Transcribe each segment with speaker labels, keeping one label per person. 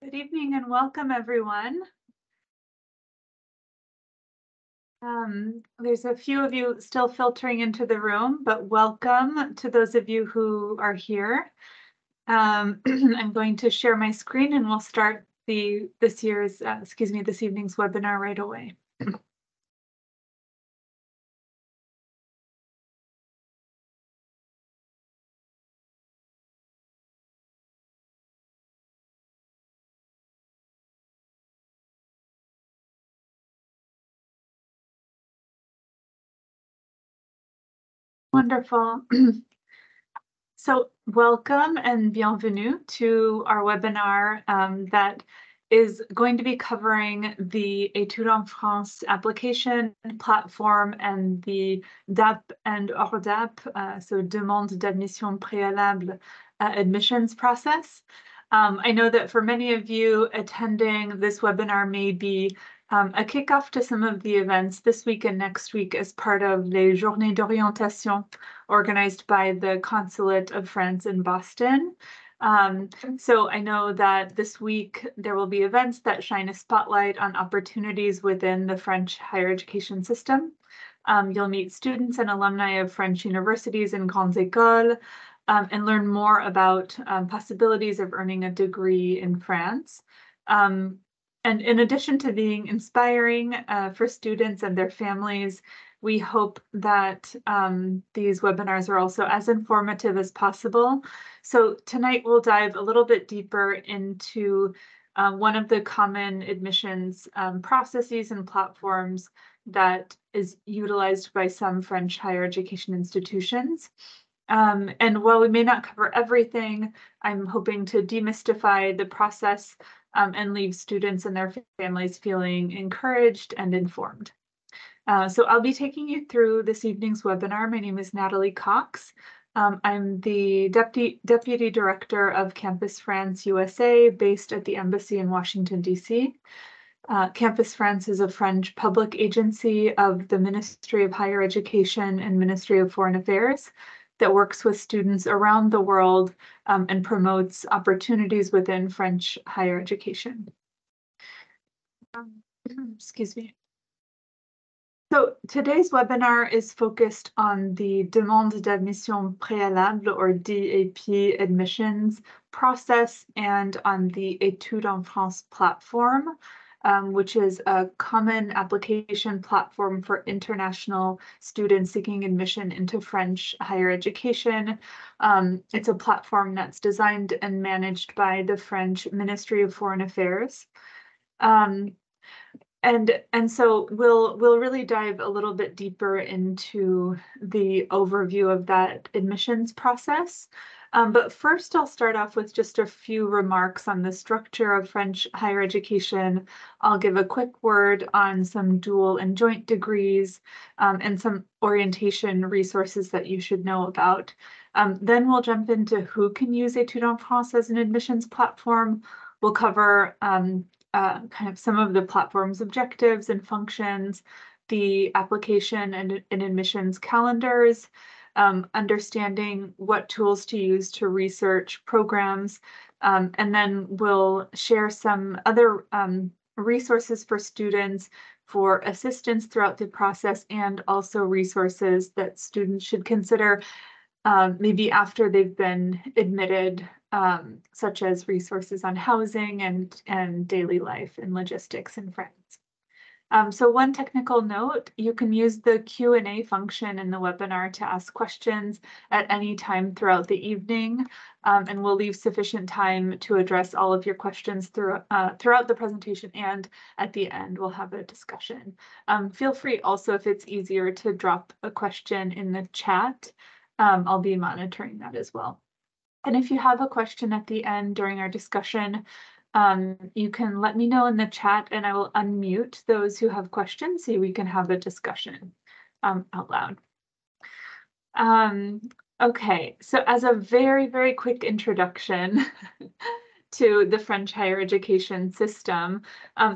Speaker 1: Good evening and welcome, everyone. There's a few of you still filtering into the room, but welcome to those of you who are here. I'm going to share my screen and we'll start this evening's webinar right away. Wonderful. So welcome and bienvenue to our webinar that is going to be covering the Études en France application platform and the DAP and hors DAP, so demande d'admission préalable admissions process. I know that for many of you attending this webinar may be a kickoff to some of the events this week and next week as part of Les Journées d'Orientation organized by the Consulate of France in Boston. So I know that this week there will be events that shine a spotlight on opportunities within the French higher education system. You'll meet students and alumni of French universities and grandes écoles and learn more about possibilities of earning a degree in France. And in addition to being inspiring for students and their families, we hope that these webinars are also as informative as possible. So tonight we'll dive a little bit deeper into one of the common admissions processes and platforms that is utilized by some French higher education institutions. And while we may not cover everything, I'm hoping to demystify the process and leave students and their families feeling encouraged and informed. So I'll be taking you through this evening's webinar. My name is Natalie Cox. I'm the Deputy Director of Campus France USA, based at the Embassy in Washington, D.C. Campus France is a French public agency of the Ministry of Higher Education and Ministry of Foreign Affairs that works with students around the world and promotes opportunities within French higher education. Excuse me. So today's webinar is focused on the demande d'admission préalable, or DAP, admissions process and on the Études en France platform, which is a common application platform for international students seeking admission into French higher education. It's a platform that's designed and managed by the French Ministry of Foreign Affairs. And so we'll really dive a little bit deeper into the overview of that admissions process. But first, I'll start off with just a few remarks on the structure of French higher education. I'll give a quick word on some dual and joint degrees and some orientation resources that you should know about. Then we'll jump into who can use Études en France as an admissions platform. We'll cover kind of some of the platform's objectives and functions, the application and admissions calendars, understanding what tools to use to research programs, and then we'll share some other resources for students for assistance throughout the process, and also resources that students should consider maybe after they've been admitted, such as resources on housing and daily life and logistics in France. So one technical note, you can use the Q&A function in the webinar to ask questions at any time throughout the evening, and we'll leave sufficient time to address all of your questions throughout the presentation, and at the end we'll have a discussion. Feel free also, if it's easier, to drop a question in the chat. I'll be monitoring that as well. And if you have a question at the end during our discussion, you can let me know in the chat and I will unmute those who have questions so we can have a discussion out loud. Okay, so as a very, very quick introduction to the French higher education system.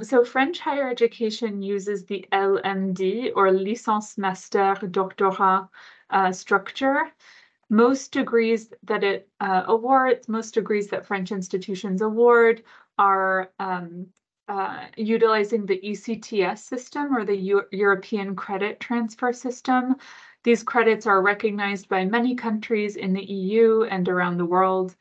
Speaker 1: So French higher education uses the LMD, or Licence Master Doctorat structure. Most degrees that it awards, most degrees that French institutions award are utilizing the ECTS system, or the European Credit Transfer System. These credits are recognized by many countries in the EU and around the world.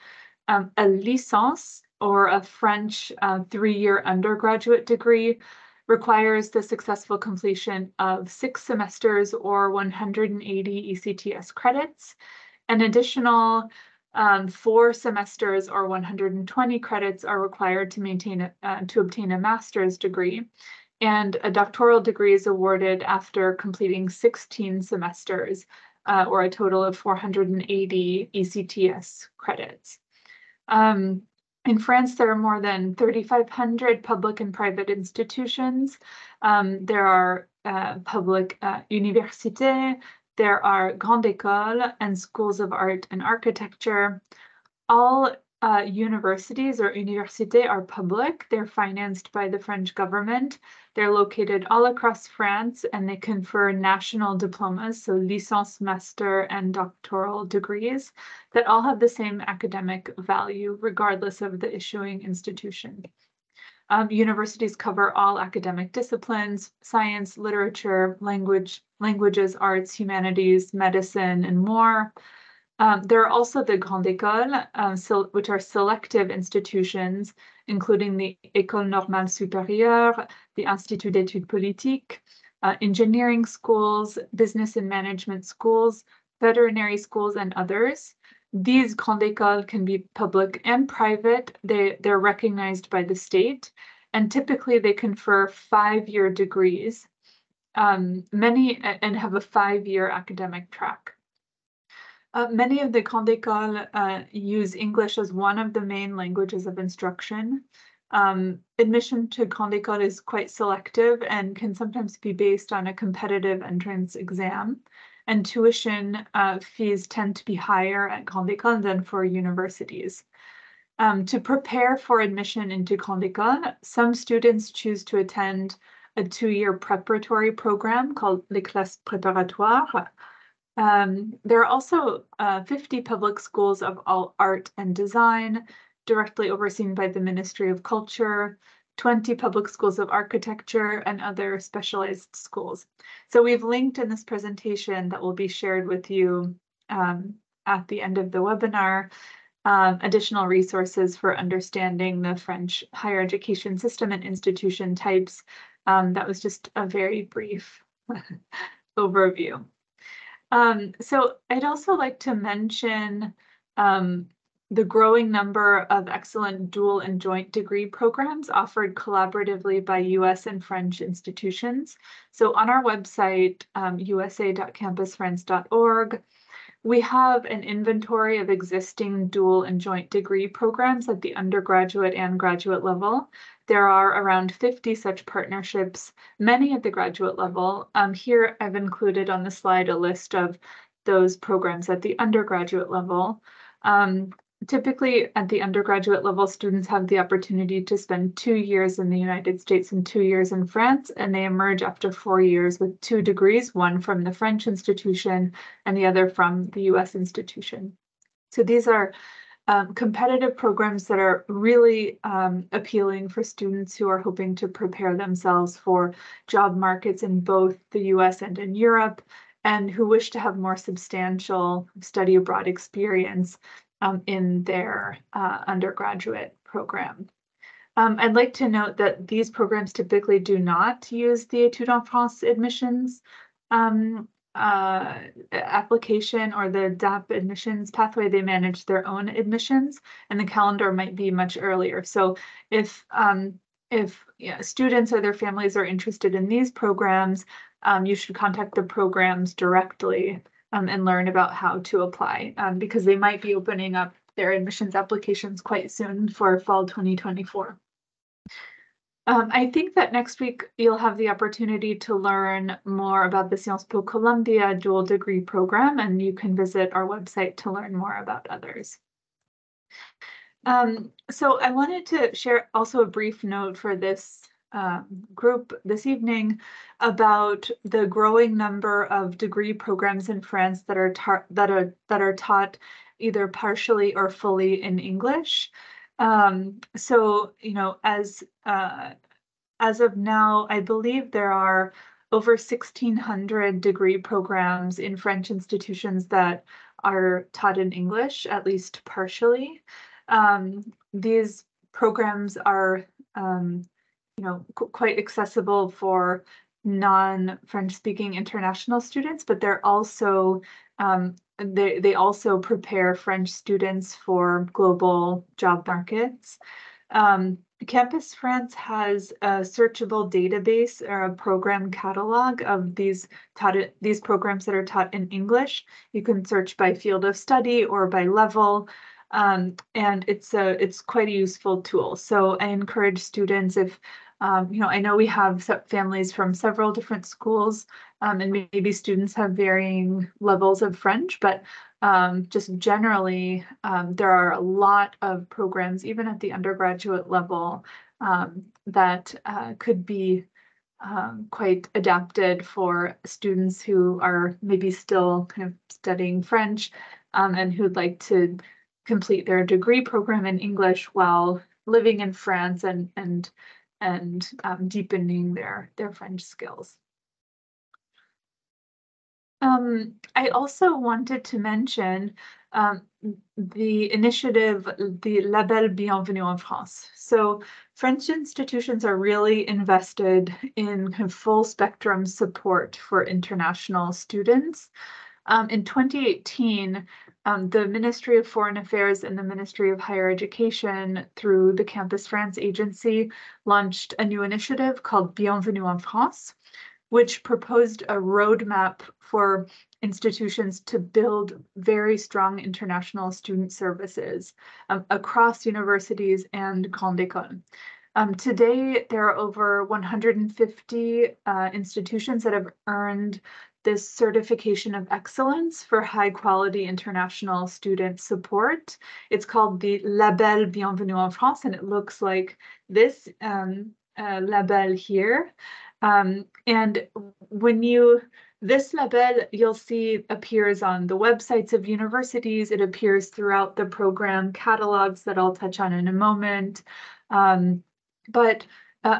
Speaker 1: A licence, or a French 3-year undergraduate degree, requires the successful completion of 6 semesters or 180 ECTS credits. An additional 4 semesters or 120 credits are required to obtain a master's degree, and a doctoral degree is awarded after completing 16 semesters, or a total of 480 ECTS credits. In France, there are more than 3,500 public and private institutions. There are public universités, there are grandes écoles and schools of art and architecture. All universities or universités are public. They're financed by the French government. They're located all across France, and they confer national diplomas, so licence, master, and doctoral degrees that all have the same academic value regardless of the issuing institution. Universities cover all academic disciplines: science, literature, languages, arts, humanities, medicine, and more. There are also the grandes écoles, which are selective institutions, including the École Normale Supérieure, the Institut d'études politiques, engineering schools, business and management schools, veterinary schools, and others. These grandes écoles can be public and private. They're recognized by the state, and typically they confer 5-year degrees, and have a 5-year academic track. Many of the grandes écoles use English as one of the main languages of instruction. Admission to grandes écoles is quite selective and can sometimes be based on a competitive entrance exam, and tuition fees tend to be higher at grandes écoles than for universities. To prepare for admission into grandes écoles, some students choose to attend a 2-year preparatory program called les classes préparatoires. There are also 50 public schools of art and design, directly overseen by the Ministry of Culture, 20 public schools of architecture, and other specialized schools. So we've linked in this presentation that will be shared with you at the end of the webinar, additional resources for understanding the French higher education system and institution types. That was just a very brief overview. So I'd also like to mention the growing number of excellent dual and joint degree programs offered collaboratively by US and French institutions. So on our website, usa.campusfrance.org, we have an inventory of existing dual and joint degree programs at the undergraduate and graduate level. There are around 50 such partnerships, many at the graduate level. Here I've included on the slide a list of those programs at the undergraduate level. Typically at the undergraduate level, students have the opportunity to spend 2 years in the United States and 2 years in France, and they emerge after 4 years with 2 degrees, one from the French institution and the other from the US institution. So these are competitive programs that are really appealing for students who are hoping to prepare themselves for job markets in both the US and in Europe, and who wish to have more substantial study abroad experience in their undergraduate program. I'd like to note that these programs typically do not use the Études en France admissions application or the DAP admissions pathway. They manage their own admissions, and the calendar might be much earlier. So if students or their families are interested in these programs, you should contact the programs directly and learn about how to apply, because they might be opening up their admissions applications quite soon for fall 2024. I think that next week you'll have the opportunity to learn more about the Sciences Po Columbia dual degree program, and you can visit our website to learn more about others. So I wanted to share also a brief note for this group this evening about the growing number of degree programs in France that are taught either partially or fully in English. So, you know, as of now, I believe there are over 1,600 degree programs in French institutions that are taught in English, at least partially. These programs are, you know, quite accessible for non-French speaking international students, but they're also they also prepare French students for global job markets. Campus France has a searchable database or a program catalog of these programs that are taught in English. You can search by field of study or by level, and it's quite a useful tool. So I encourage students, if you know, I know we have families from several different schools, and maybe students have varying levels of French, but just generally, there are a lot of programs, even at the undergraduate level, that could be quite adapted for students who are maybe still kind of studying French, and who'd like to complete their degree program in English while living in France and deepening their French skills. I also wanted to mention the initiative, the Label Bienvenue en France. So French institutions are really invested in kind of full spectrum support for international students. In 2018, the Ministry of Foreign Affairs and the Ministry of Higher Education, through the Campus France agency, launched a new initiative called Bienvenue en France, which proposed a roadmap for institutions to build very strong international student services across universities and Grande École. Today, there are over 150 institutions that have earned this certification of excellence for high quality international student support. It's called the Label Bienvenue en France, and it looks like this label here. And when this label, you'll see appears on the websites of universities. It appears throughout the program catalogs that I'll touch on in a moment. But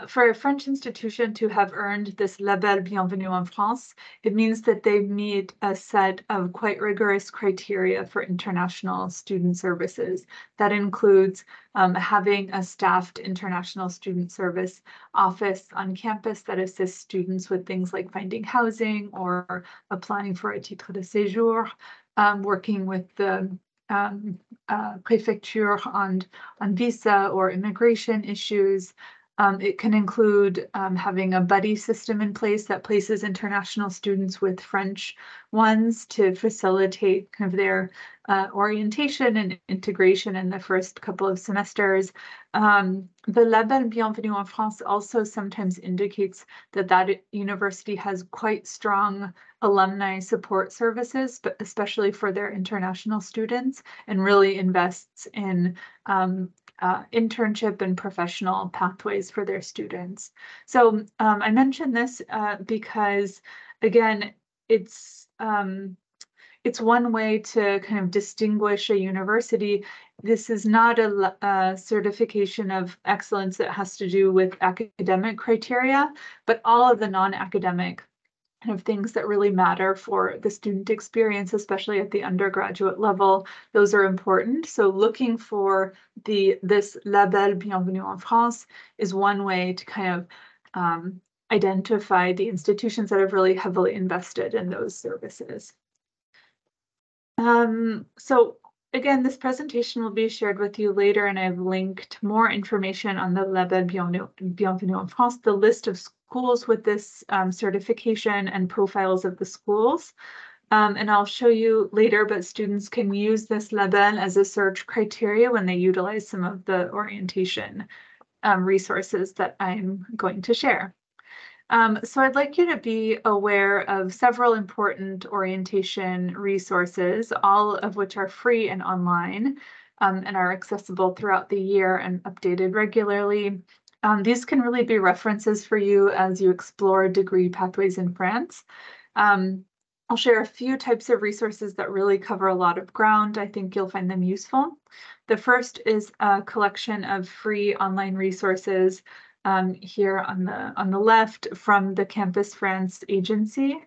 Speaker 1: for a French institution to have earned this Label Bienvenue en France, it means that they meet a set of quite rigorous criteria for international student services. That includes having a staffed international student service office on campus that assists students with things like finding housing or applying for a titre de séjour, working with the prefecture on visa or immigration issues. It can include having a buddy system in place that places international students with French ones to facilitate kind of their orientation and integration in the first couple of semesters. The Label Bienvenue en France also sometimes indicates that university has quite strong alumni support services, but especially for their international students, and really invests in internship and professional pathways for their students. So I mentioned this because, again, it's one way to kind of distinguish a university. This is not a certification of excellence that has to do with academic criteria, but all of the non-academic kind of things that really matter for the student experience, especially at the undergraduate level, those are important. So looking for this Label Bienvenue en France is one way to kind of identify the institutions that have really heavily invested in those services. So again, this presentation will be shared with you later, and I've linked more information on the Label Bienvenue en France, the list of schools with this certification and profiles of the schools. And I'll show you later, but students can use this label as a search criteria when they utilize some of the orientation resources that I'm going to share. So I'd like you to be aware of several important orientation resources, all of which are free and online, and are accessible throughout the year and updated regularly. These can really be references for you as you explore degree pathways in France. I'll share a few types of resources that really cover a lot of ground. I think you'll find them useful. The first is a collection of free online resources here on the left from the Campus France agency.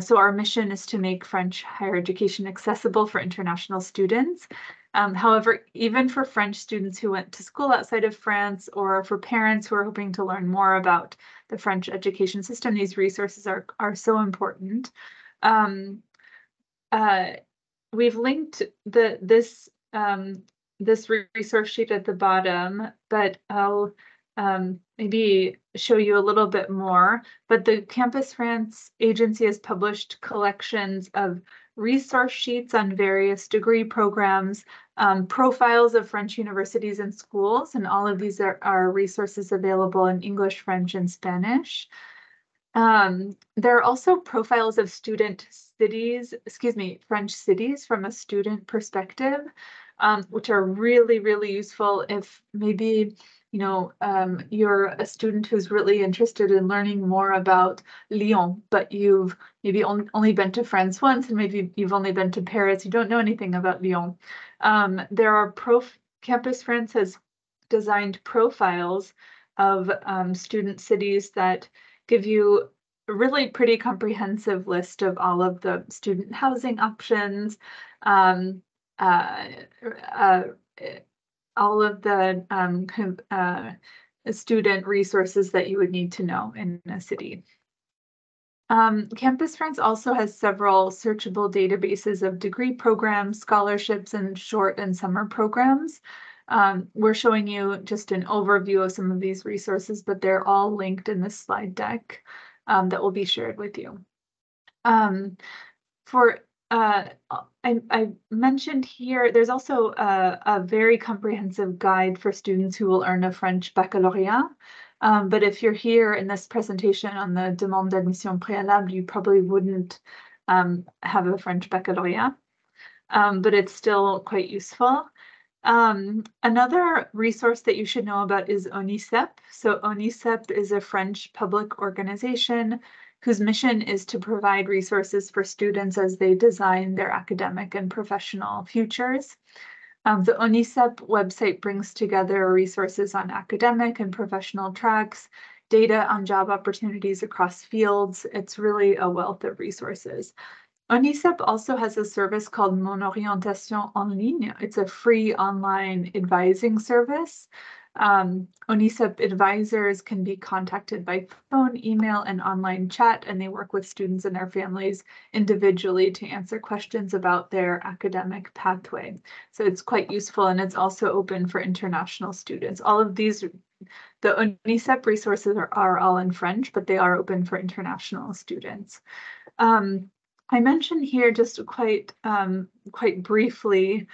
Speaker 1: So our mission is to make French higher education accessible for international students. However, even for French students who went to school outside of France, or for parents who are hoping to learn more about the French education system, these resources are so important. We've linked this resource sheet at the bottom, but I'll maybe show you a little bit more. But the Campus France agency has published collections of resource sheets on various degree programs, profiles of French universities and schools, and all of these are resources available in English, French, and Spanish. There are also profiles of student cities, French cities from a student perspective, which are really, really useful if maybe you're a student who's really interested in learning more about Lyon, but you've maybe only been to France once, and maybe you've only been to Paris. You don't know anything about Lyon. Campus France has designed profiles of student cities that give you a really pretty comprehensive list of all of the student housing options, all of the student resources that you would need to know in a city. Campus France also has several searchable databases of degree programs, scholarships, and short and summer programs. We're showing you just an overview of some of these resources, but they're all linked in this slide deck that will be shared with you. I mentioned here, there's also a very comprehensive guide for students who will earn a French baccalaureate. But if you're here in this presentation on the demande d'admission préalable, you probably wouldn't have a French baccalaureate, but it's still quite useful. Another resource that you should know about is ONICEP. So ONICEP is a French public organization whose mission is to provide resources for students as they design their academic and professional futures. The ONICEP website brings together resources on academic and professional tracks, data on job opportunities across fields. It's really a wealth of resources. ONICEP also has a service called Mon Orientation en ligne. It's a free online advising service. ONICEP advisors can be contacted by phone, email, and online chat, and they work with students and their families individually to answer questions about their academic pathway. So it's quite useful, and it's also open for international students. All of these, the ONICEP resources are all in French, but they are open for international students. I mentioned here just quite briefly,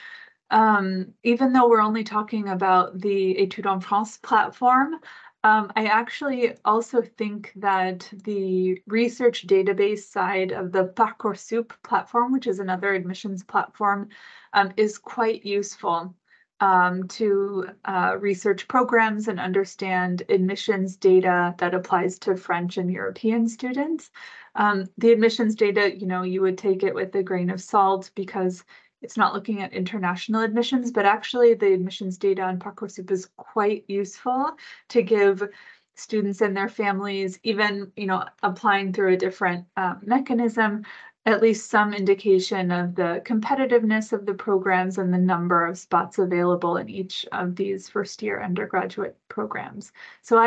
Speaker 1: even though we're only talking about the Études en France platform, I actually also think that the research database side of the Parcoursup platform, which is another admissions platform, is quite useful to research programs and understand admissions data that applies to French and European students. The admissions data, you would take it with a grain of salt because it's not looking at international admissions, but actually the admissions data on Parcoursup is quite useful to give students and their families, even applying through a different mechanism, at least some indication of the competitiveness of the programs and the number of spots available in each of these first-year undergraduate programs. So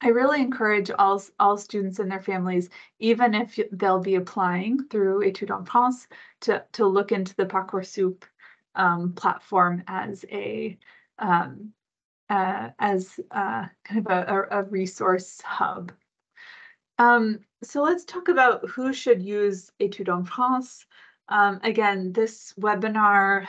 Speaker 1: I really encourage all students and their families, even if they'll be applying through Études en France, to look into the Parcoursup platform as kind of a resource hub. So let's talk about who should use Études en France. Again, this webinar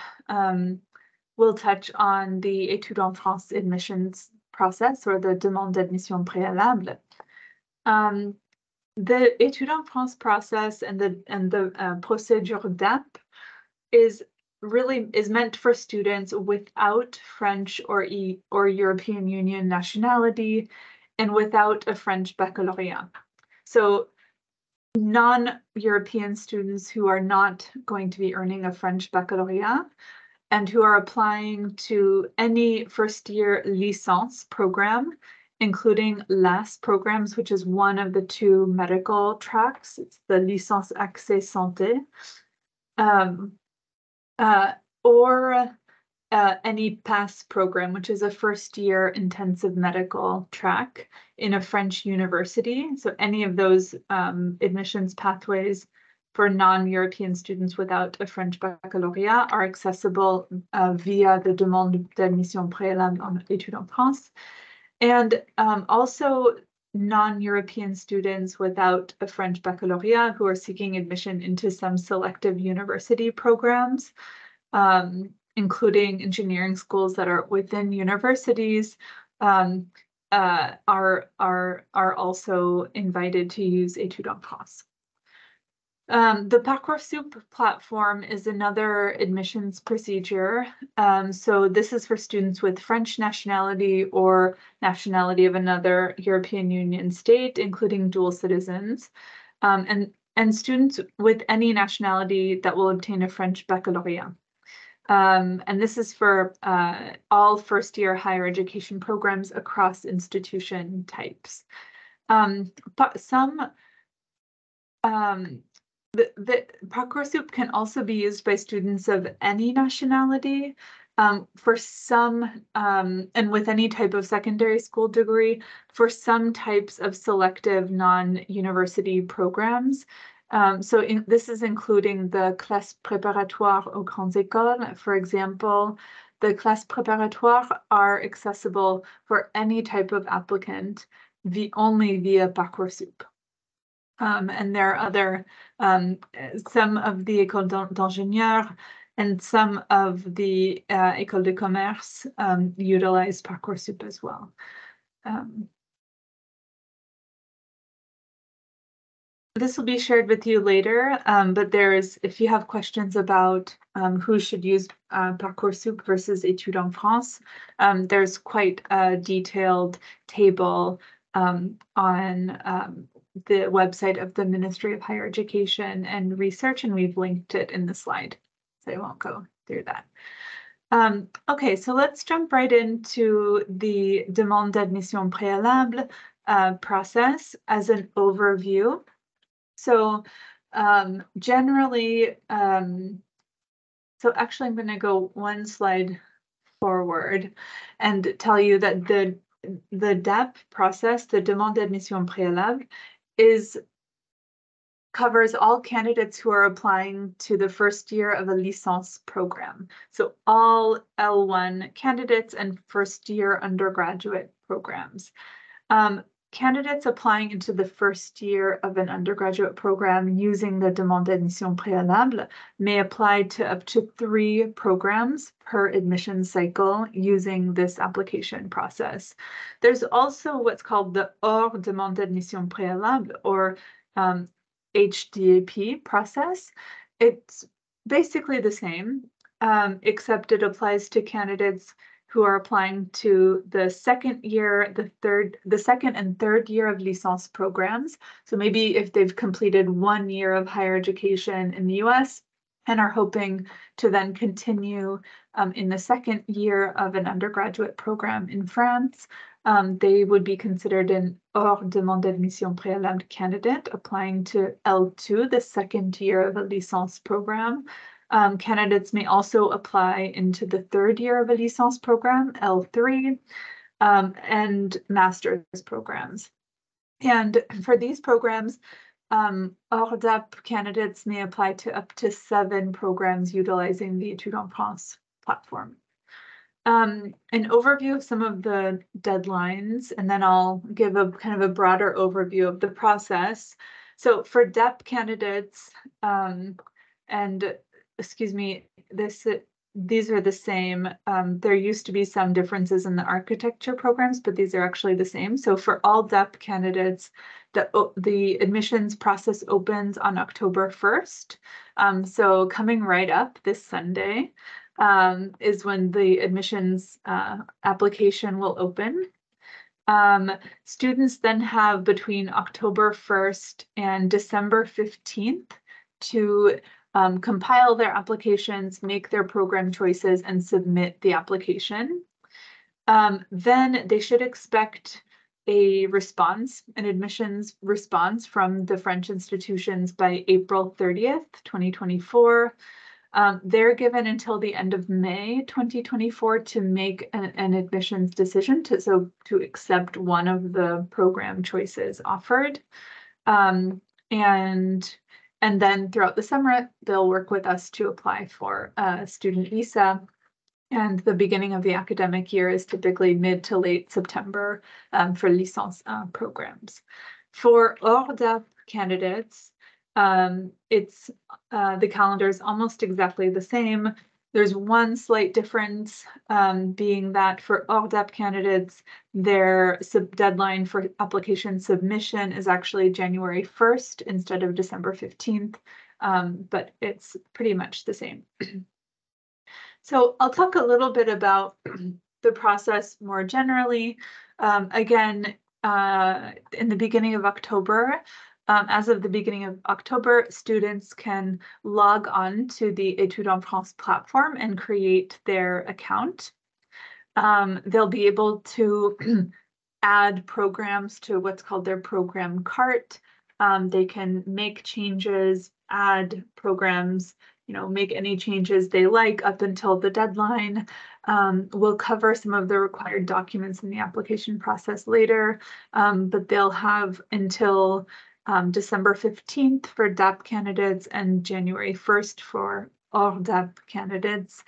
Speaker 1: will touch on the Études en France admissions process, or the demande d'admission préalable. The Études en France process and the procedure DAP is really is meant for students without French or European Union nationality and without a French baccalaureate. So non-European students who are not going to be earning a French baccalaureate and who are applying to any first-year licence program, including LAS programs, which is one of the two medical tracks. It's the Licence Accès Santé. Or any PASS program, which is a first-year intensive medical track in a French university. So any of those admissions pathways for non-European students without a French baccalaureate are accessible via the demande d'admission préalable en études en France. And also non-European students without a French baccalaureate who are seeking admission into some selective university programs, including engineering schools that are within universities, are also invited to use Études en France. The Parcoursup platform is another admissions procedure. So this is for students with French nationality or nationality of another European Union state, including dual citizens, and students with any nationality that will obtain a French baccalaureate. And this is for all first-year higher education programs across institution types. The Parcoursup can also be used by students of any nationality for some, and with any type of secondary school degree, for some types of selective non-university programs. This is including the classes préparatoires aux grandes écoles. For example, the classes préparatoires are accessible for any type of applicant only via Parcoursup. And there are other, some of the écoles d'ingénieurs and some of the écoles de commerce utilize Parcoursup as well. This will be shared with you later, but if you have questions about who should use Parcoursup versus Études en France, there's quite a detailed table on the website of the Ministry of Higher Education and Research, and we've linked it in the slide, so I won't go through that. Okay, so let's jump right into the demande d'admission préalable process as an overview. So generally, so actually I'm going to go one slide forward and tell you that the DAP process, the demande d'admission préalable, covers all candidates who are applying to the first year of a licence program. So all L1 candidates and first year undergraduate programs. Candidates applying into the first year of an undergraduate program using the demande d'admission préalable may apply to up to 3 programs per admission cycle using this application process. There's also what's called the hors demande d'admission préalable, or HDAP process. It's basically the same, except it applies to candidates who are applying to the second and third year of licence programs. So maybe if they've completed 1 year of higher education in the US and are hoping to then continue in the second year of an undergraduate program in France, they would be considered an hors demande d'admission préalable candidate applying to L2, the second year of a licence program. Candidates may also apply into the third year of a licence program, L3, and master's programs. And for these programs, hors DAP candidates may apply to up to 7 programs utilizing the Études en France platform. An overview of some of the deadlines, and then I'll give a kind of a broader overview of the process. So for DAP candidates, excuse me, this these are the same. There used to be some differences in the architecture programs, but these are actually the same. So for all DAP candidates, the admissions process opens on October 1st. So coming right up this Sunday is when the admissions application will open. Students then have between October 1st and December 15th to compile their applications, make their program choices, and submit the application. Then they should expect a response, an admissions response from the French institutions by April 30th, 2024. They're given until the end of May 2024 to make an admissions decision to accept one of the program choices offered. And then throughout the summer, they'll work with us to apply for a student visa. And the beginning of the academic year is typically mid to late September for licence programs. For hors DAP candidates, it's the calendar is almost exactly the same. There's one slight difference, being that for hors DAP candidates, their deadline for application submission is actually January 1st instead of December 15th, but it's pretty much the same. So I'll talk a little bit about the process more generally. Again, in the beginning of October, as of the beginning of October, students can log on to the Études en France platform and create their account. They'll be able to add programs to what's called their program cart. They can make changes, add programs, make any changes they like up until the deadline. We'll cover some of the required documents in the application process later, but they'll have until December 15th for DAP candidates and January 1st for hors DAP candidates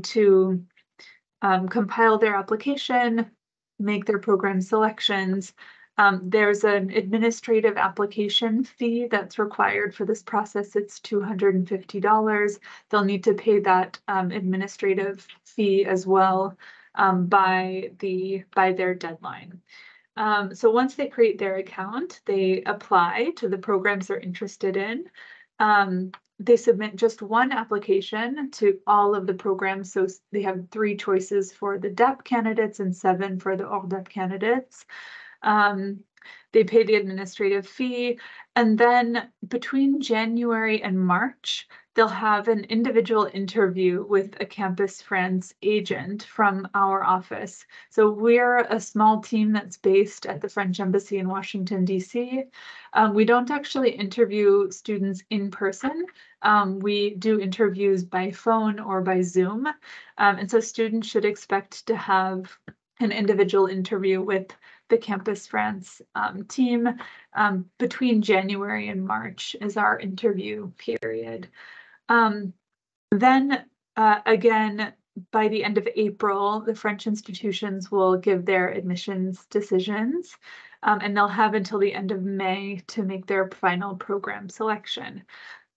Speaker 1: to compile their application, make their program selections. There's an administrative application fee that's required for this process. It's $250. They'll need to pay that administrative fee as well by their deadline. So once they create their account, they apply to the programs they're interested in. They submit just one application to all of the programs. So they have 3 choices for the DAP candidates and 7 for the hors DAP candidates. They pay the administrative fee, and then between January and March, they'll have an individual interview with a Campus France agent from our office. So we're a small team that's based at the French Embassy in Washington, D.C. We don't actually interview students in person. We do interviews by phone or by Zoom. And so students should expect to have an individual interview with the Campus France team between January and March is our interview period. Then again, by the end of April, the French institutions will give their admissions decisions, and they'll have until the end of May to make their final program selection.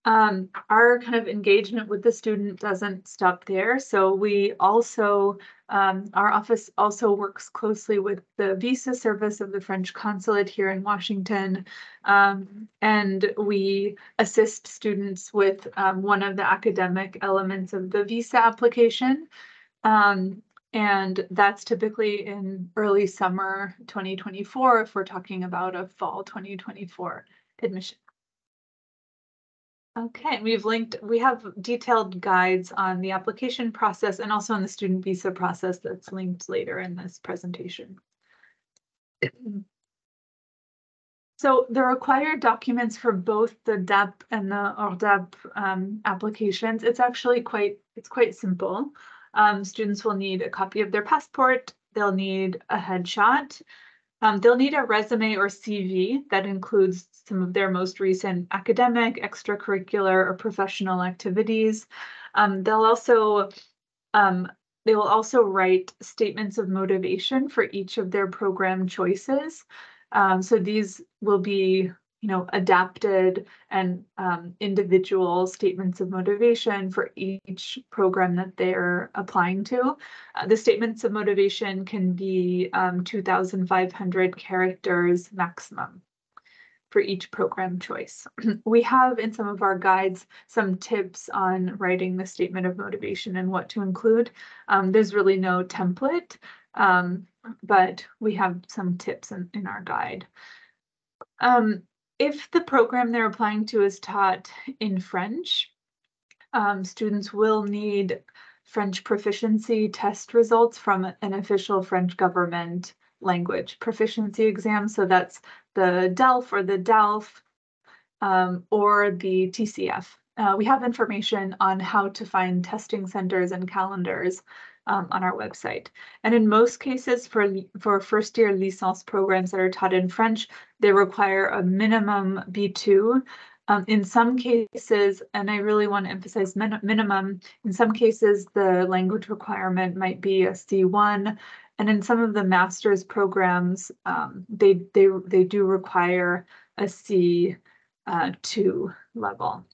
Speaker 1: Our kind of engagement with the student doesn't stop there. So we also, our office also works closely with the visa service of the French consulate here in Washington. And we assist students with one of the academic elements of the visa application. And that's typically in early summer 2024 if we're talking about a fall 2024 admission. Okay, we have detailed guides on the application process and also on the student visa process that's linked later in this presentation. So the required documents for both the DAP and the hors DAP applications, it's quite simple. Students will need a copy of their passport. They'll need a headshot. They'll need a resume or CV that includes some of their most recent academic, extracurricular, or professional activities. They will also write statements of motivation for each of their program choices. So these will be adapted and individual statements of motivation for each program that they're applying to. The statements of motivation can be 2,500 characters maximum for each program choice. We have in some of our guides some tips on writing the statement of motivation and what to include. There's really no template, but we have some tips in our guide. If the program they're applying to is taught in French, students will need French proficiency test results from an official French government language proficiency exam. So that's the DELF or the DALF or the TCF. We have information on how to find testing centers and calendars on our website. And in most cases for first-year licence programs that are taught in French, they require a minimum B2. In some cases, and I really want to emphasize minimum, in some cases the language requirement might be a C1, and in some of the master's programs, they do require a C2 level.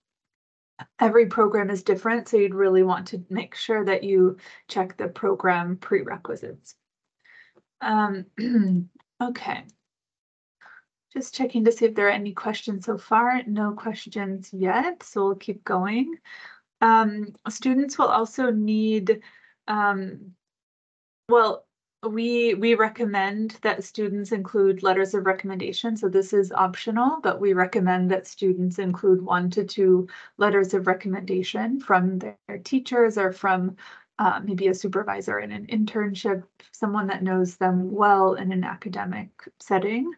Speaker 1: Every program is different, so you'd really want to make sure that you check the program prerequisites. Okay. Just checking to see if there are any questions so far. No questions yet, so we'll keep going. Students will also need, well, we recommend that students include letters of recommendation. So this is optional, but we recommend that students include 1 to 2 letters of recommendation from their teachers or from maybe a supervisor in an internship, someone that knows them well in an academic setting.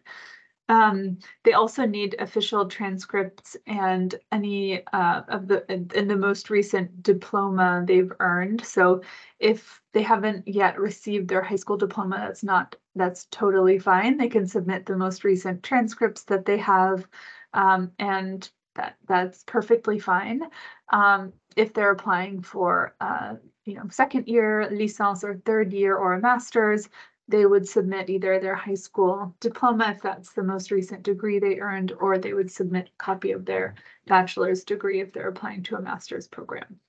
Speaker 1: They also need official transcripts and any of the most recent diploma they've earned. So if they haven't yet received their high school diploma, that's totally fine. They can submit the most recent transcripts that they have, and that's perfectly fine. If they're applying for second year licence or third year or a master's, they would submit either their high school diploma, if that's the most recent degree they earned, or they would submit a copy of their bachelor's degree if they're applying to a master's program.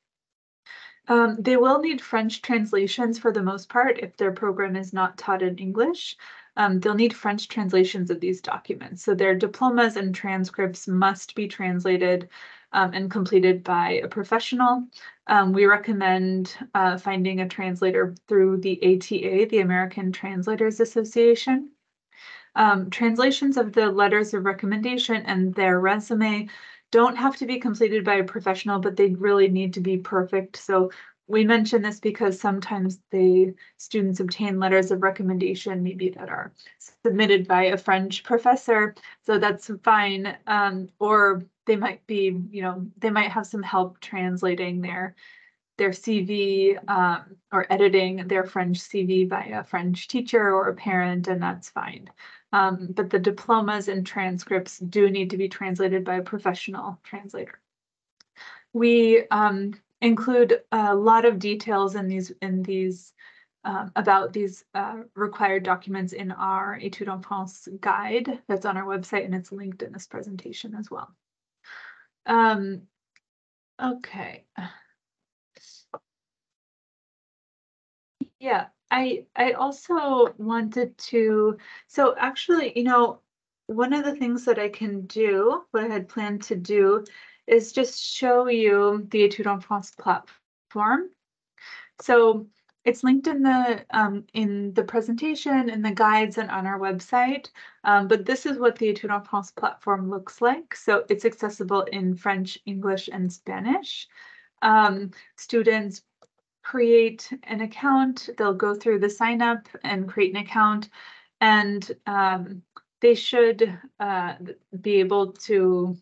Speaker 1: They will need French translations for the most part if their program is not taught in English. They'll need French translations of these documents. So their diplomas and transcripts must be translated and completed by a professional. We recommend finding a translator through the ATA, the American Translators Association. Translations of the letters of recommendation and their resume don't have to be completed by a professional, but they really need to be perfect. So we mention this because sometimes the students obtain letters of recommendation, maybe that are submitted by a French professor. So that's fine. Or they might be, they might have some help translating their CV or editing their French CV by a French teacher or a parent, and that's fine. But the diplomas and transcripts do need to be translated by a professional translator. We include a lot of details in these about these required documents in our Études en France guide that's on our website, and it's linked in this presentation as well. Okay. Yeah, I also wanted to, so actually, one of the things that I can do, what I had planned to do, is just show you the Études en France platform. So it's linked in the presentation, in the guides, and on our website. But this is what the Études en France platform looks like. So it's accessible in French, English, and Spanish. Students create an account, they'll go through the sign up and create an account, and they should be able to,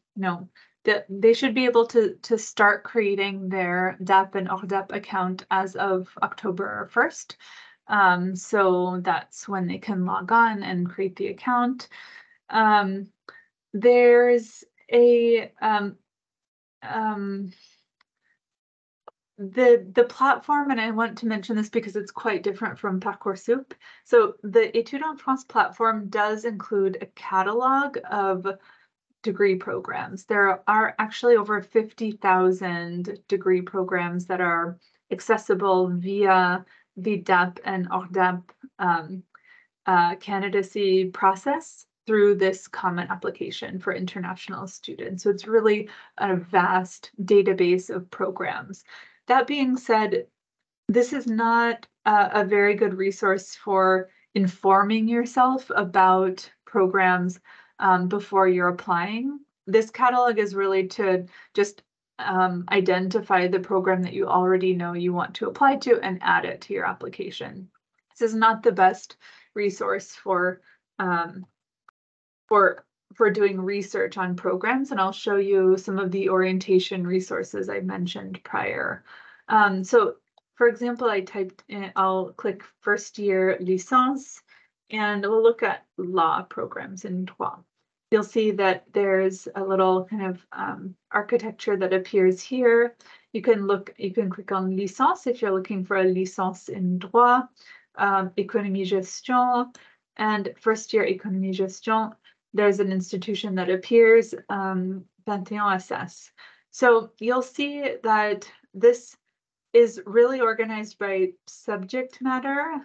Speaker 1: they should be able to start creating their DAP and HDAP account as of October 1st. So that's when they can log on and create the account. There's a the platform, and I want to mention this because it's quite different from Parcoursup. So the Études en France platform does include a catalog of degree programs. There are actually over 50,000 degree programs that are accessible via the DAP and HDAP candidacy process through this common application for international students. So it's really a vast database of programs. That being said, this is not a very good resource for informing yourself about programs before you're applying. This catalog is really to just identify the program that you already know you want to apply to and add it to your application. This is not the best resource for doing research on programs, and I'll show you some of the orientation resources I mentioned prior. So for example, I'll click first year licence, and we'll look at law programs in droit. You'll see that there's a little kind of architecture that appears here. You can click on licence if you're looking for a licence in droit, économie gestion, and first year économie gestion. There's an institution that appears, 21 SS. So you'll see that this is really organized by subject matter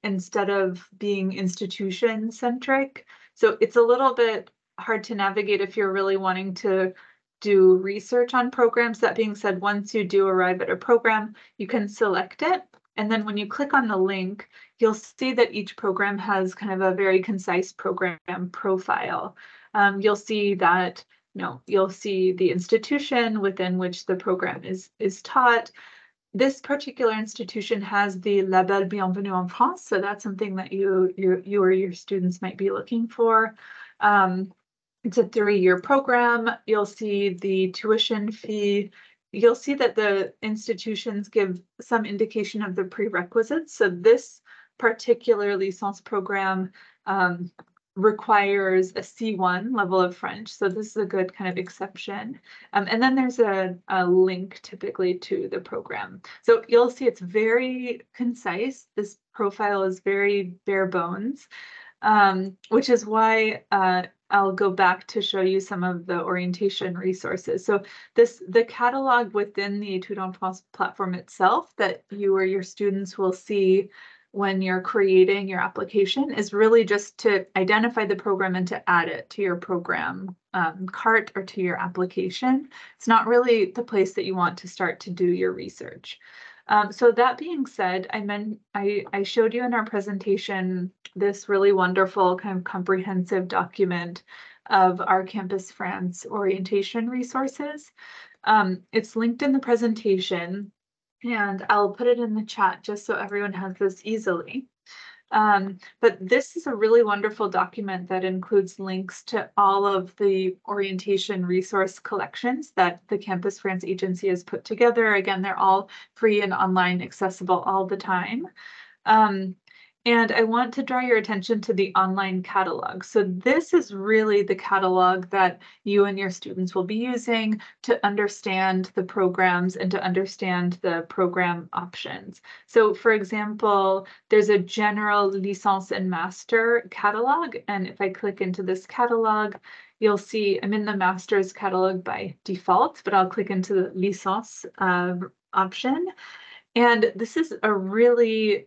Speaker 1: instead of being institution centric. So it's a little bit hard to navigate if you're really wanting to do research on programs. That being said, once you do arrive at a program, you can select it. And then when you click on the link, you'll see that each program has kind of a very concise program profile. You'll see that, you'll see the institution within which the program is taught. This particular institution has the Label Bienvenue en France, so that's something that you or your students might be looking for. It's a 3-year program. You'll see the tuition fee. You'll see that the institutions give some indication of the prerequisites. So this particular licence program requires a C1 level of French. So this is a good kind of exception. And then there's a link typically to the program. So you'll see it's very concise. This profile is very bare bones, which is why I'll go back to show you some of the orientation resources. So the catalog within the Études en France platform itself that you or your students will see when you're creating your application is really just to identify the program and to add it to your program cart or to your application. It's not really the place that you want to start to do your research. So that being said, I showed you in our presentation this really wonderful kind of comprehensive document of our Campus France orientation resources. It's linked in the presentation, and I'll put it in the chat just so everyone has this easily. But this is a really wonderful document that includes links to all of the orientation resource collections that the Campus France agency has put together. Again, they're all free and online accessible all the time. And I want to draw your attention to the online catalog. So this is really the catalog that you and your students will be using to understand the programs and to understand the program options. So for example, there's a general licence and master catalog. And if I click into this catalog, you'll see I'm in the master's catalog by default, but I'll click into the licence option. And this is a really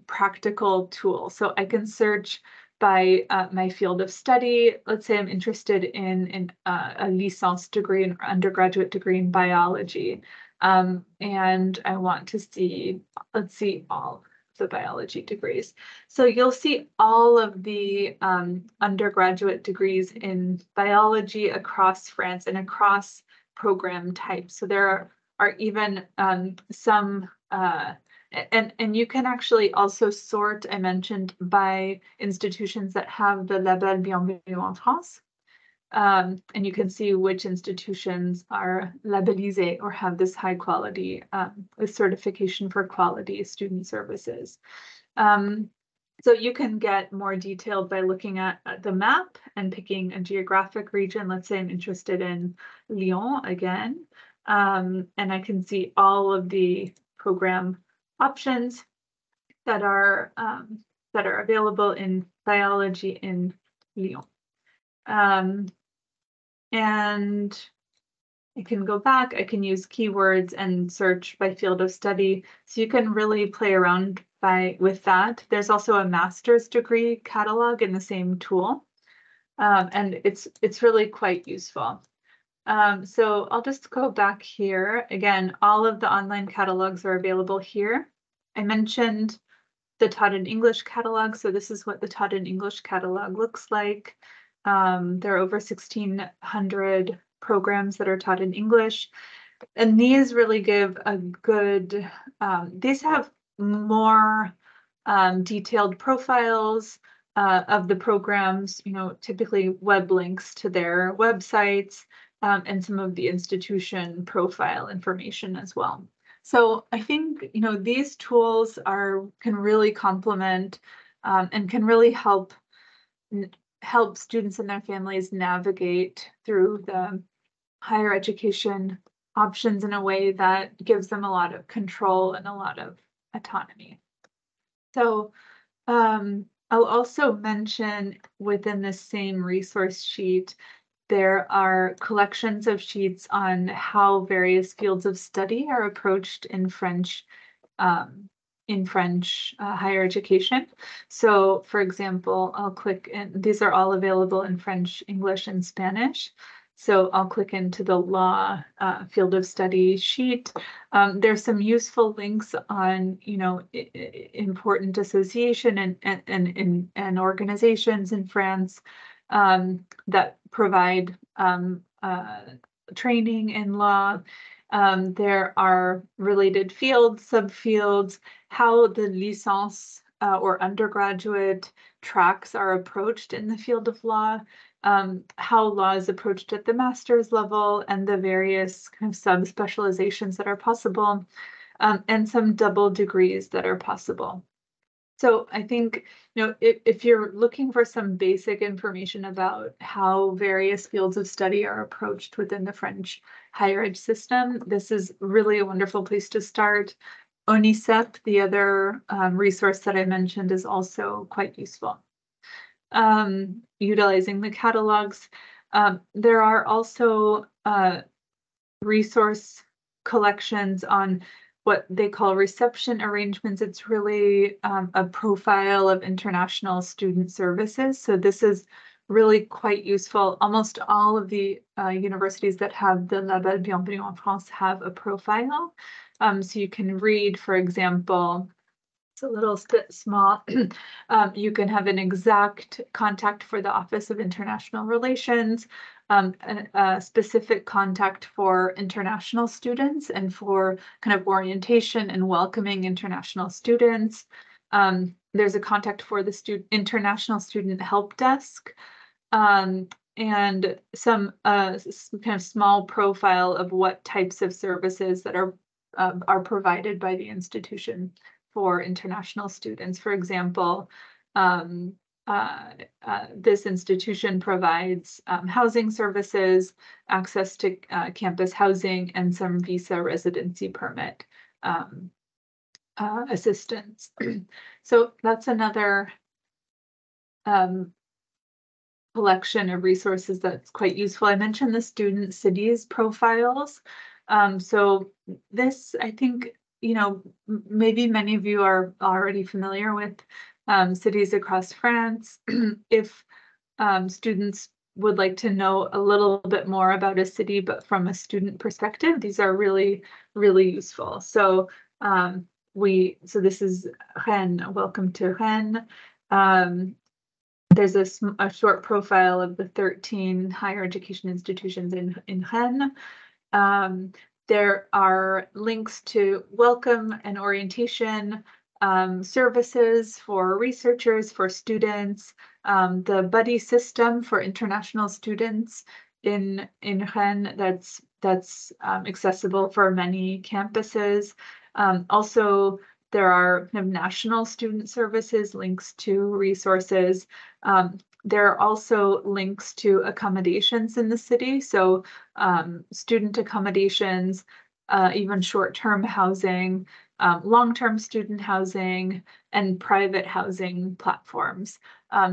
Speaker 1: practical tool. So I can search by my field of study. Let's say I'm interested in a licence degree, an undergraduate degree in biology. And I want to see, let's see all the biology degrees. So you'll see all of the undergraduate degrees in biology across France and across program types. So there are even some and you can actually also sort, I mentioned, by institutions that have the Label Bienvenue en France. And you can see which institutions are labelisées or have this high quality certification for quality student services. So you can get more detailed by looking at the map and picking a geographic region. Let's say I'm interested in Lyon again. And I can see all of the program options that are available in biology in Lyon. And I can go back, I can use keywords and search by field of study. So you can really play around with that. There's also a master's degree catalog in the same tool. And it's really quite useful. So I'll just go back here. Again, all of the online catalogs are available here. I mentioned the Taught in English catalog. So this is what the Taught in English catalog looks like. There are over 1,600 programs that are taught in English. And these really give a good, these have more detailed profiles of the programs, typically web links to their websites, and some of the institution profile information as well. So I think, these tools can really complement and can really help students and their families navigate through the higher education options in a way that gives them a lot of control and a lot of autonomy. So I'll also mention within the same resource sheet, there are collections of sheets on how various fields of study are approached in French higher education. So for example, I'll click in, these are all available in French, English, and Spanish. So I'll click into the law field of study sheet. There's some useful links on, important association and organizations in France that provide training in law. There are related fields, subfields, how the licence or undergraduate tracks are approached in the field of law, how law is approached at the master's level, and the various kind of sub-specializations that are possible, and some double degrees that are possible. So I think, if you're looking for some basic information about how various fields of study are approached within the French higher ed system, this is really a wonderful place to start. ONICEP, the other resource that I mentioned, is also quite useful. Utilizing the catalogs. There are also resource collections on what they call reception arrangements. It's really a profile of international student services. So this is really quite useful. Almost all of the universities that have the Label Bienvenue en France have a profile. So you can read, for example, it's a little bit small. You can have an exact contact for the Office of International Relations, a specific contact for international students and for kind of orientation and welcoming international students. There's a contact for the International Student Help Desk, and some kind of small profile of what types of services that are provided by the institution for international students. For example, this institution provides housing services, access to campus housing, and some visa residency permit assistance. So that's another collection of resources that's quite useful. I mentioned the student cities profiles. So this, I think, maybe many of you are already familiar with cities across France. If students would like to know a little bit more about a city, but from a student perspective, these are really, really useful. So this is Rennes. Welcome to Rennes. There's a short profile of the 13 higher education institutions in Rennes. There are links to welcome and orientation services for researchers, for students, the buddy system for international students in Rennes that's accessible for many campuses. Also, there are kind of national student services, links to resources. There are also links to accommodations in the city. So student accommodations, even short-term housing, long-term student housing, and private housing platforms.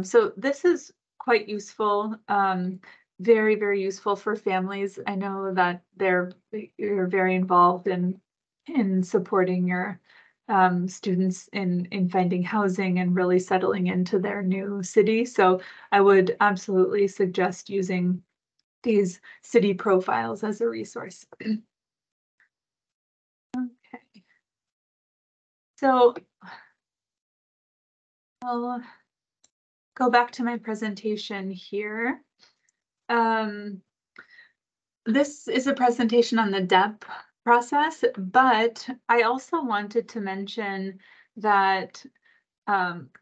Speaker 1: So this is quite useful. very, very useful for families. I know that you're very involved in supporting your students in finding housing and really settling into their new city. So I would absolutely suggest using these city profiles as a resource. Okay. So I'll go back to my presentation here. This is a presentation on the DAP process, but I also wanted to mention that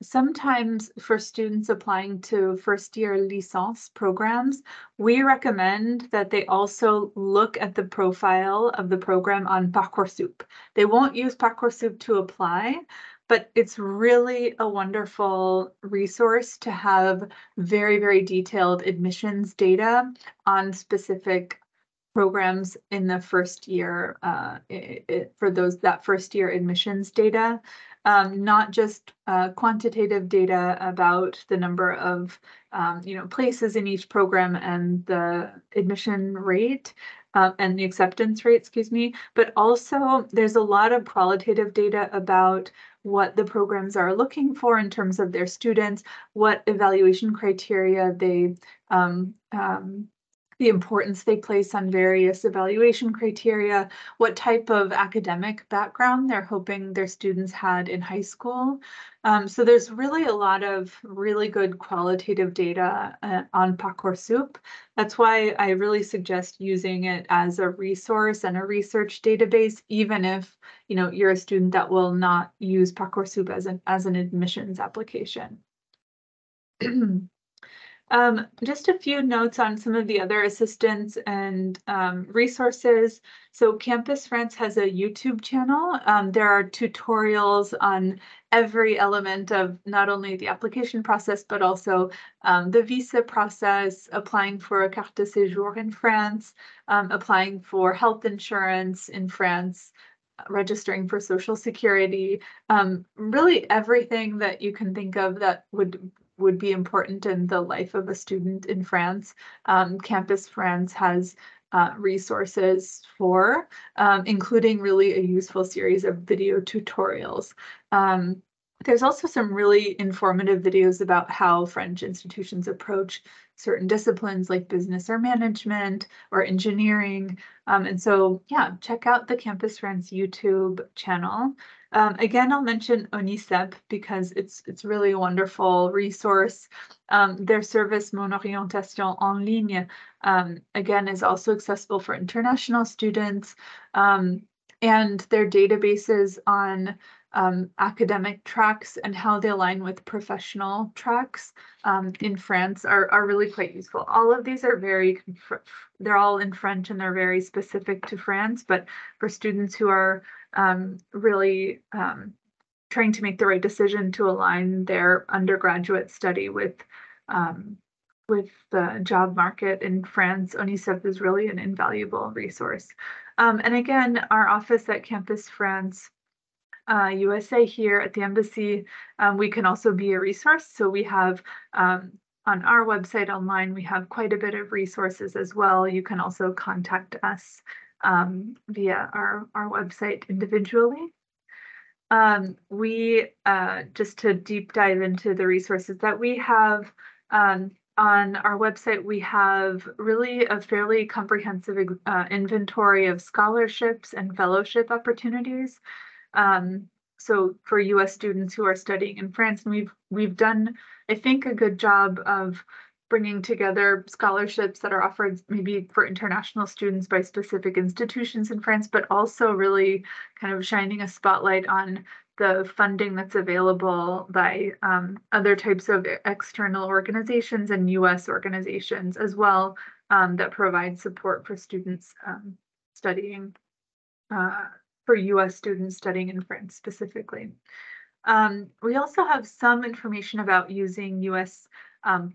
Speaker 1: sometimes for students applying to first-year licence programs, we recommend that they also look at the profile of the program on Parcoursup. They won't use Parcoursup to apply, but it's really a wonderful resource to have very, very detailed admissions data on specific programs in the first year for that first year admissions data, not just quantitative data about the number of places in each program and the admission rate and the acceptance rate, excuse me, but also there's a lot of qualitative data about what the programs are looking for in terms of their students, what evaluation criteria they the importance they place on various evaluation criteria, what type of academic background they're hoping their students had in high school. So there's really a lot of really good qualitative data on Parcoursup. That's why I really suggest using it as a resource and a research database, even if you're a student that will not use Parcoursup as an admissions application. Just a few notes on some of the other assistance and resources. So Campus France has a YouTube channel. There are tutorials on every element of not only the application process, but also the visa process, applying for a carte de séjour in France, applying for health insurance in France, registering for Social Security, really everything that you can think of that would be important in the life of a student in France. Campus France has resources for, including really a useful series of video tutorials. There's also some really informative videos about how French institutions approach certain disciplines like business or management or engineering. And so, yeah, check out the Campus France YouTube channel. Again, I'll mention ONICEP because it's really a wonderful resource. Their service Mon Orientation en ligne, again, is also accessible for international students. And their databases on academic tracks and how they align with professional tracks in France are really quite useful. All of these are they're all in French and they're very specific to France, but for students who are really trying to make the right decision to align their undergraduate study with the job market in France, ONICEP is really an invaluable resource. And again, our office at Campus France USA here at the embassy, we can also be a resource. So we have on our website online, we have quite a bit of resources as well. You can also contact us via our website individually. Just to deep dive into the resources that we have, on our website, we have really a fairly comprehensive inventory of scholarships and fellowship opportunities. So for US students who are studying in France, and we've done, I think, a good job of bringing together scholarships that are offered maybe for international students by specific institutions in France, but also really kind of shining a spotlight on the funding that's available by other types of external organizations and US organizations as well, that provide support for students studying for US students studying in France specifically. We also have some information about using US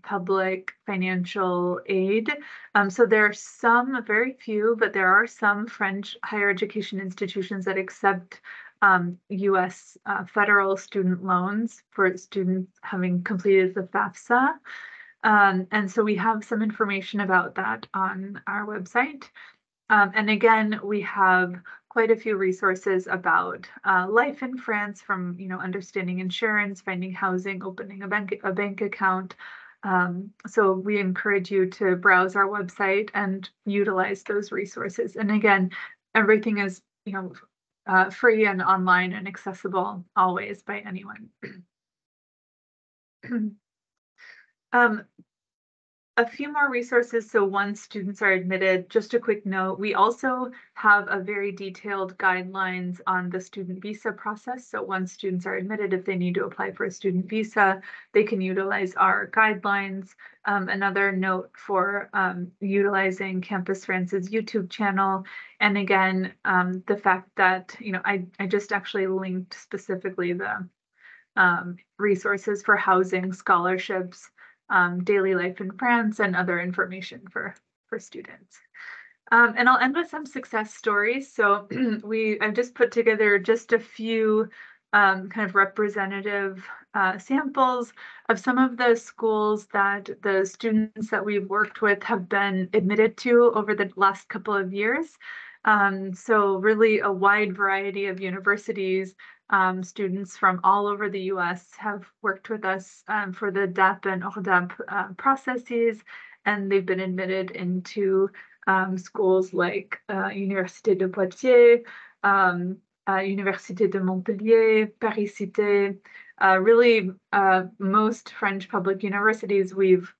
Speaker 1: public financial aid. So there are some, very few, but there are some French higher education institutions that accept US federal student loans for students having completed the FAFSA. And so we have some information about that on our website. And again, we have quite a few resources about life in France, from understanding insurance, finding housing, opening a bank account. So we encourage you to browse our website and utilize those resources. And again, everything is free and online and accessible always by anyone. Um, a few more resources. So once students are admitted, just a quick note, we also have a very detailed guidelines on the student visa process. So once students are admitted, if they need to apply for a student visa, they can utilize our guidelines. Another note for utilizing Campus France's YouTube channel. And again, the fact that, I just actually linked specifically the resources for housing, scholarships, daily life in France, and other information for students. And I'll end with some success stories. So I've just put together just a few kind of representative samples of some of the schools that the students that we've worked with have been admitted to over the last couple of years. So really a wide variety of universities. Students from all over the US have worked with us for the DAP and HDAP processes, and they've been admitted into schools like Université de Poitiers, Université de Montpellier, Paris-Cité. Really, most French public universities, we've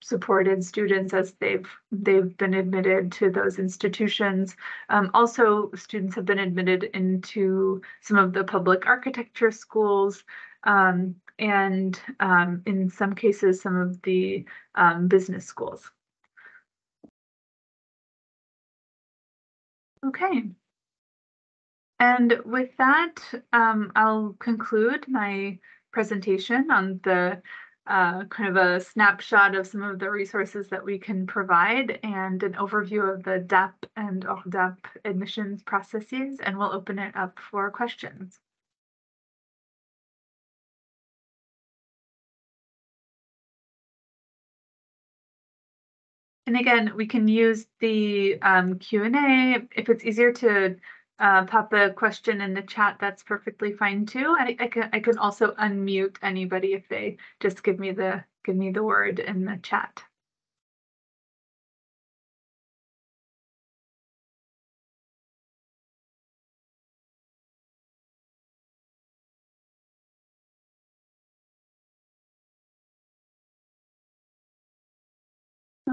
Speaker 1: supported students as they've been admitted to those institutions. Also, students have been admitted into some of the public architecture schools, and in some cases, some of the business schools. Okay. And with that, I'll conclude my presentation on the kind of a snapshot of some of the resources that we can provide and an overview of the DAP and HDAP admissions processes, and we'll open it up for questions. And again, we can use the Q&A. If it's easier to pop a question in the chat, that's perfectly fine too. I can also unmute anybody if they just give me the word in the chat.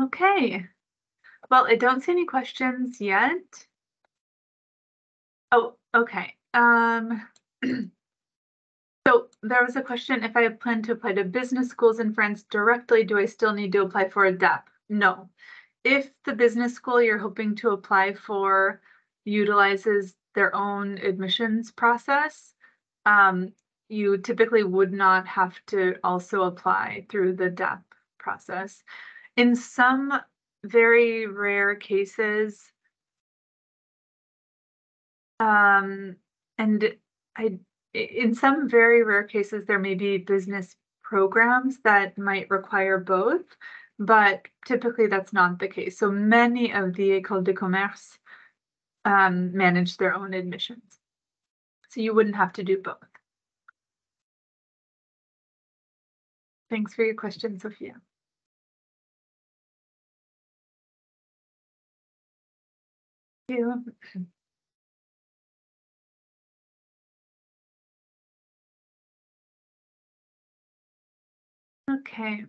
Speaker 1: Okay. Well, I don't see any questions yet. Oh, okay. So there was a question, if I plan to apply to business schools in France directly, do I still need to apply for a DAP? No. If the business school you're hoping to apply for utilizes their own admissions process, you typically would not have to also apply through the DAP process. In some very rare cases, in some very rare cases, there may be business programs that might require both, but typically that's not the case. So many of the écoles de commerce manage their own admissions. So you wouldn't have to do both. Thanks for your question, Sophia. Thank you. Okay,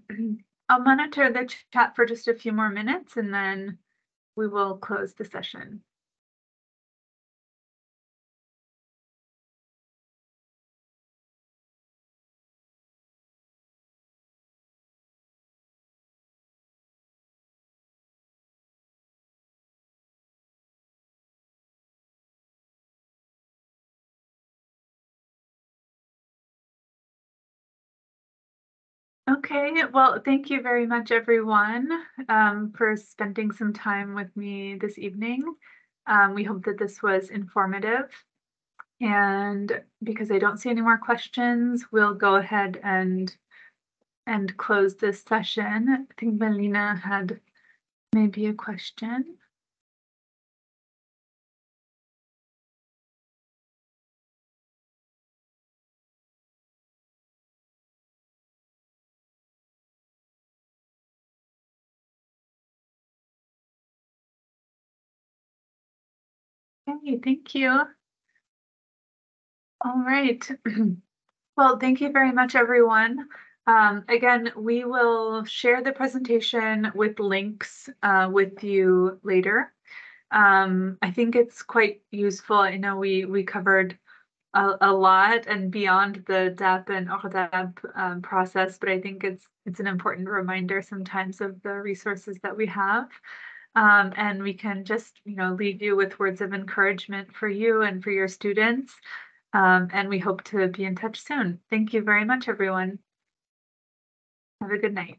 Speaker 1: I'll monitor the chat for just a few more minutes and then we will close the session. Okay, well, thank you very much, everyone, for spending some time with me this evening. We hope that this was informative. And because I don't see any more questions, we'll go ahead and and close this session. I think Melina had maybe a question. Okay, thank you. All right. Well, thank you very much, everyone. Again, we will share the presentation with links with you later. I think it's quite useful. I know we covered a lot and beyond the DAP and HDAP process, but I think it's an important reminder sometimes of the resources that we have. And we can just, leave you with words of encouragement for you and for your students. And we hope to be in touch soon. Thank you very much, everyone. Have a good night.